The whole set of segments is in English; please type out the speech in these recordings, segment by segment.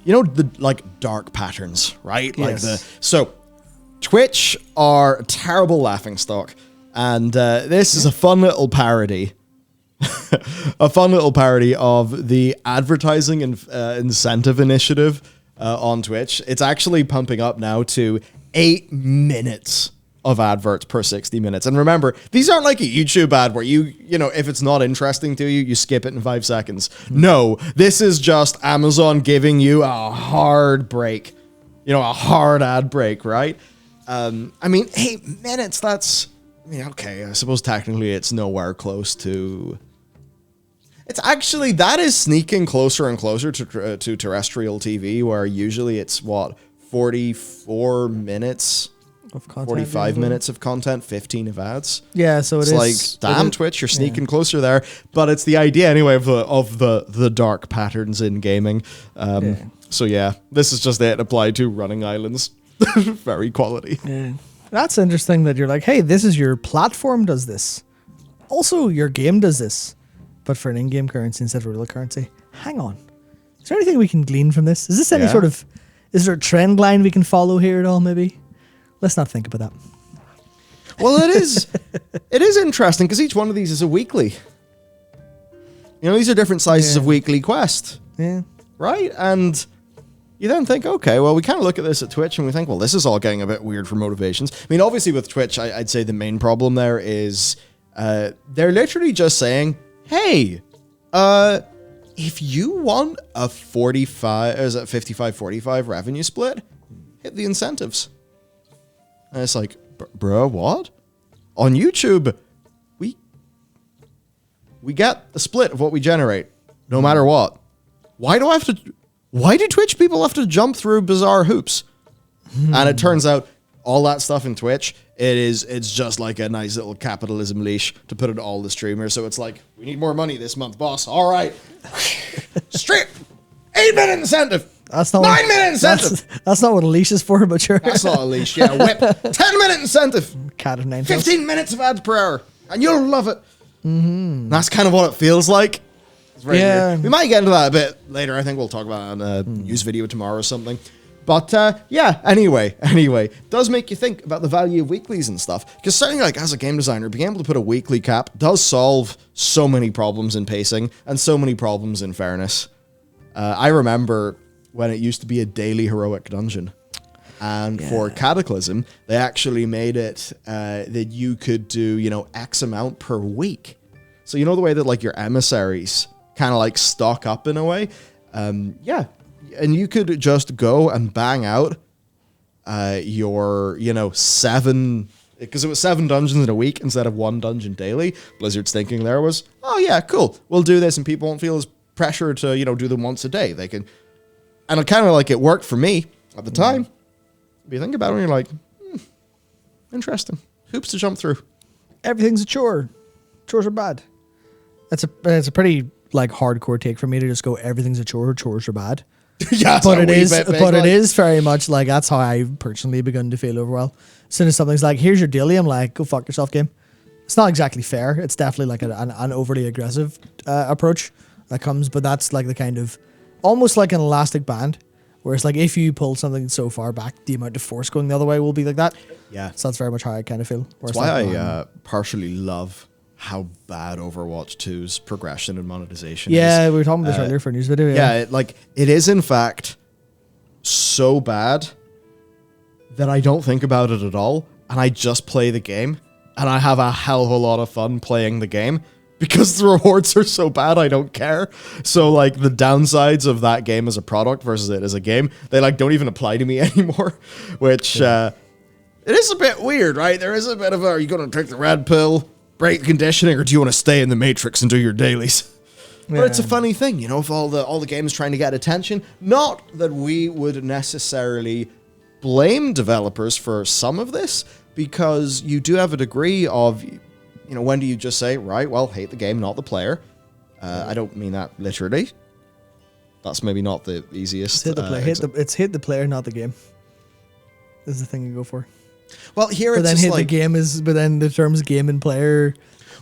you know, the like dark patterns, right? Like Yes. so Twitch are a terrible laughingstock, and this is a fun little parody. A fun little parody of the advertising and incentive initiative on Twitch. It's actually pumping up now to 8 minutes of adverts per 60 minutes. And remember, these aren't like a YouTube ad where you know, if it's not interesting to you, you skip it in 5 seconds. No, this is just Amazon giving you a hard break, you know, a hard ad break, right? I mean, 8 minutes, that's, I mean, okay, I suppose technically it's nowhere close to... It's actually, that is sneaking closer and closer to terrestrial TV, where usually it's, what, 44 minutes Of content, 45 minutes of content, 15 of ads. Yeah, so it's like, damn, Twitch, you're sneaking closer there. But it's the idea anyway of the dark patterns in gaming. So yeah, this is just it applied to running islands. Very quality. Yeah. That's interesting that you're like, hey, this is your platform does this. Also, your game does this, but for an in-game currency instead of real currency. Hang on. Is there anything we can glean from this? Is this any sort of, is there a trend line we can follow here at all, maybe? Let's not think about that. Well, it is interesting because each one of these is a weekly. You know, these are different sizes of weekly quest. Yeah. Right? And you then think, okay, well, we kind of look at this at Twitch and we think, well, this is all getting a bit weird for motivations. I mean, obviously with Twitch, I'd say the main problem there is they're literally just saying, hey, if you want a 55-45 revenue split, hit the incentives. And it's like, bro, what? On YouTube, we get a split of what we generate, no matter what. Why do Twitch people have to jump through bizarre hoops? And it turns out all that stuff in Twitch, it's just like a nice little capitalism leash to put it all the streamers. So it's like, we need more money this month, boss. All right. Straight 8-minute incentive. That's not 9-minute incentive. That's not what a leash is for, but sure. That's not a leash. Yeah, whip. 10-minute incentive. Cat of 9 15 minutes of ads per hour. And you'll love it. Mm-hmm. That's kind of what it feels like. It's very weird. We might get into that a bit later. I think we'll talk about it in a news video tomorrow or something. But yeah, anyway, it does make you think about the value of weeklies and stuff. Because certainly, like, as a game designer, being able to put a weekly cap does solve so many problems in pacing and so many problems in fairness. I remember when it used to be a daily heroic dungeon. And for Cataclysm, they actually made it that you could do, you know, X amount per week. So you know the way that, like, your emissaries kind of, like, stock up in a way? Yeah. And you could just go and bang out your, you know, 7... Because it was 7 dungeons in a week instead of 1 dungeon daily. Blizzard's thinking there was, oh, yeah, cool. We'll do this and people won't feel as pressured to, you know, do them once a day. They can... And it kind of like it worked for me at the time. But you think about it and you're like, interesting. Hoops to jump through. Everything's a chore. Chores are bad. It's a pretty like hardcore take for me to just go everything's a chore. Chores are bad. Yeah, but it is very much like that's how I've personally begun to feel overall. As soon as something's like, here's your daily, I'm like, go fuck yourself, game. It's not exactly fair. It's definitely like an overly aggressive approach that comes, but that's like the kind of almost like an elastic band, where it's like if you pull something so far back, the amount of force going the other way will be like that. Yeah. So that's very much how I kind of feel. That's why I partially love how bad Overwatch 2's progression and monetization is. Yeah, we were talking about this earlier for a news video. Yeah, it is in fact so bad that I don't think about it at all, and I just play the game, and I have a hell of a lot of fun playing the game. Because the rewards are so bad, I don't care. So, like, the downsides of that game as a product versus it as a game, they, like, don't even apply to me anymore. Which, it is a bit weird, right? There is a bit of are you going to take the red pill, break the conditioning, or do you want to stay in the Matrix and do your dailies? Yeah. But it's a funny thing, you know, if all the games trying to get attention. Not that we would necessarily blame developers for some of this, because you do have a degree of... You know, when do you just say, right, well, hate the game, not the player? I don't mean that literally. That's maybe not the easiest. It's hate the player, not the game. Is the thing you go for. Well, here but it's then just hate like... the game is, but then the terms game and player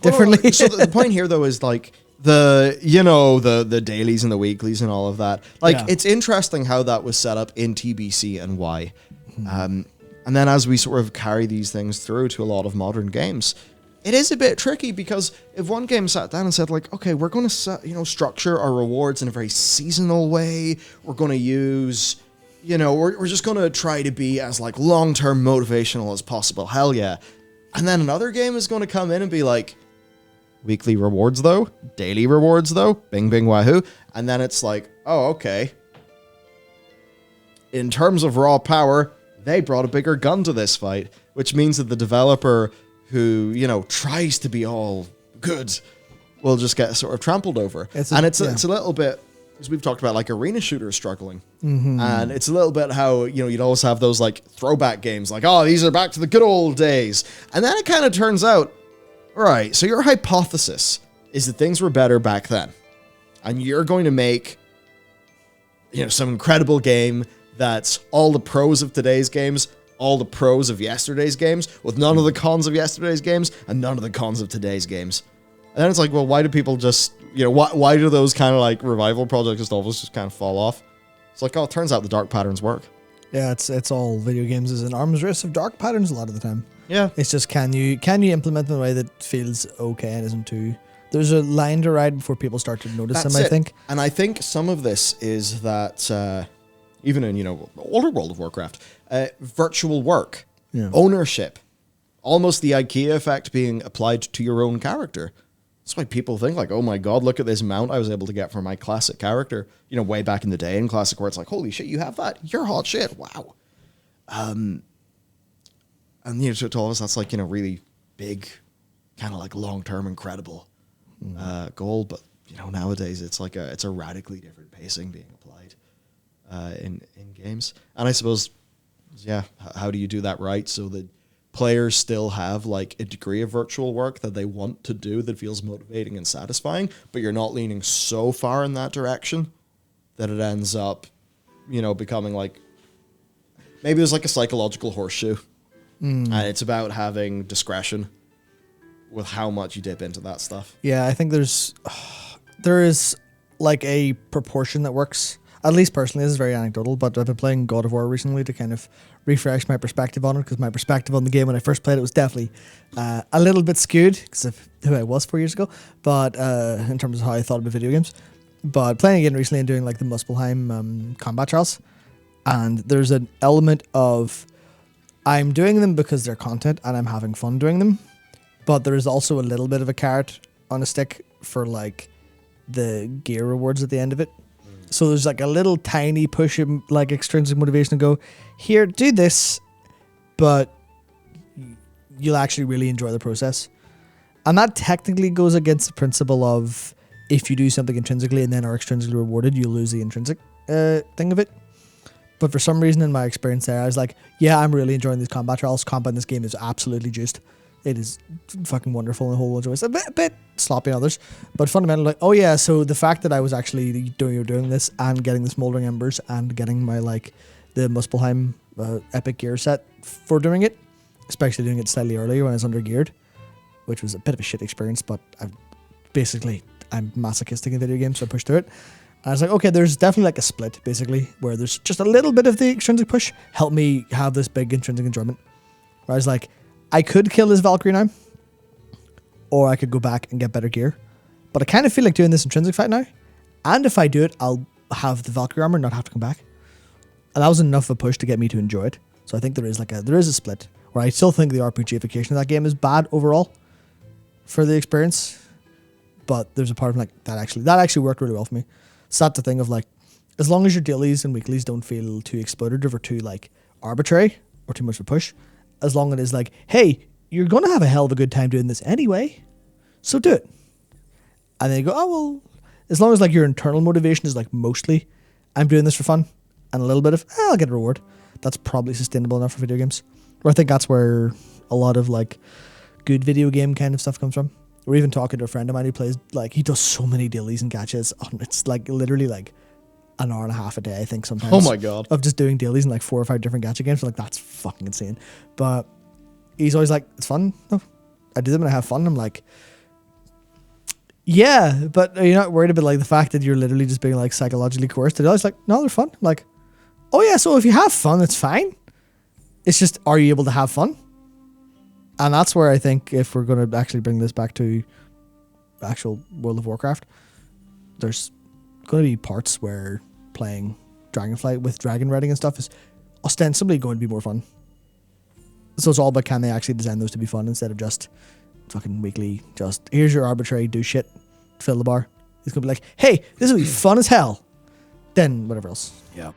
differently. So the point here, though, is like the dailies and the weeklies and all of that. Like, Yeah. it's interesting how that was set up in TBC and why. And then as we sort of carry these things through to a lot of modern games, it is a bit tricky because if one game sat down and said, like, okay, we're going to structure our rewards in a very seasonal way, we're going to use, we're just going to try to be as like long-term motivational as possible. Hell yeah. And then another game is going to come in and be like, weekly rewards though, daily rewards though, bing bing wahoo. And then it's like, oh, okay. In terms of raw power, they brought a bigger gun to this fight, which means that the developer who, tries to be all good will just get sort of trampled over. It's a little bit, as we've talked about, like arena shooters struggling. Mm-hmm. And it's a little bit how, you'd always have those like throwback games like, oh, these are back to the good old days. And then it kind of turns out, right, so your hypothesis is that things were better back then. And you're going to make, some incredible game that's all the pros of today's games, all the pros of yesterday's games, with none of the cons of yesterday's games, and none of the cons of today's games. And then it's like, well, why do people just, why do those kind of like revival projects just always just kind of fall off? It's like, oh, it turns out the dark patterns work. Yeah, it's all video games is an arms race of dark patterns a lot of the time. Yeah. It's just, can you implement them in a way that feels okay and isn't too... There's a line to ride before people start to notice them, I think. And I think some of this is that... even in, older World of Warcraft, virtual work, ownership, almost the IKEA effect being applied to your own character. That's why people think like, oh my God, look at this mount I was able to get for my classic character, way back in the day in Classic where it's like, holy shit, you have that? You're hot shit. Wow. And, to all of us, that's like, really big, kind of like long-term incredible goal. But, nowadays it's like it's a radically different pacing being applied. In games. And I suppose, how do you do that right so that players still have like a degree of virtual work that they want to do that feels motivating and satisfying, but you're not leaning so far in that direction that it ends up, becoming like, maybe there's like a psychological horseshoe. And it's about having discretion with how much you dip into that stuff. Yeah, I think there is like a proportion that works. At least personally, this is very anecdotal, but I've been playing God of War recently to kind of refresh my perspective on it, because my perspective on the game when I first played it was definitely a little bit skewed because of who I was 4 years ago, but in terms of how I thought about video games. But playing again recently and doing like the Muspelheim combat trials, and there's an element of I'm doing them because they're content and I'm having fun doing them, but there is also a little bit of a carrot on a stick for like the gear rewards at the end of it. So there's like a little tiny push of like extrinsic motivation to go, here, do this, but you'll actually really enjoy the process. And that technically goes against the principle of if you do something intrinsically and then are extrinsically rewarded, you lose the intrinsic thing of it. But for some reason in my experience there, I was like, yeah, I'm really enjoying these combat trials. Combat in this game is absolutely juiced. It is fucking wonderful in a whole bunch of ways. A bit sloppy in others, but fundamentally, like, oh yeah, so the fact that I was actually doing this and getting the Smoldering Embers and getting my, like, the Muspelheim epic gear set for doing it, especially doing it slightly earlier when I was under geared, which was a bit of a shit experience, but I'm masochistic in video games, so I pushed through it. And I was like, okay, there's definitely like a split, basically, where there's just a little bit of the extrinsic push help me have this big intrinsic enjoyment. Where I was like, I could kill this Valkyrie now, or I could go back and get better gear. But I kind of feel like doing this intrinsic fight now. And if I do it, I'll have the Valkyrie armor and not have to come back. And that was enough of a push to get me to enjoy it. So I think there is a split where I still think the RPGification of that game is bad overall for the experience. But there's a part of like that actually worked really well for me. It's not the thing of like, as long as your dailies and weeklies don't feel too exploitative or too like arbitrary or too much of a push, as long as it is like, hey, you're going to have a hell of a good time doing this anyway, so do it. And then you go, oh, well, as long as like your internal motivation is like mostly, I'm doing this for fun, and a little bit of, I'll get a reward, that's probably sustainable enough for video games. Or I think that's where a lot of like good video game kind of stuff comes from. We're even talking to a friend of mine who plays, like, he does so many dailies and gachas. It's like literally like an hour and a half a day, I think, sometimes. Oh my God. Of just doing dailies in like 4 or 5 different gacha games. Like, that's fucking insane. But he's always like, it's fun. No, I do them and I have fun. I'm like, Yeah, but are you not worried about like the fact that you're literally just being like psychologically coerced? They're always like, no, they're fun. Like, oh yeah, so if you have fun, it's fine. It's just, are you able to have fun? And that's where I think if we're going to actually bring this back to actual World of Warcraft, there's going to be parts where playing Dragonflight with dragon riding and stuff is ostensibly going to be more fun. So it's all about, can they actually design those to be fun instead of just fucking weekly, just here's your arbitrary do shit, fill the bar. It's going to be like, hey, this will be fun as hell. Then whatever else. Yeah.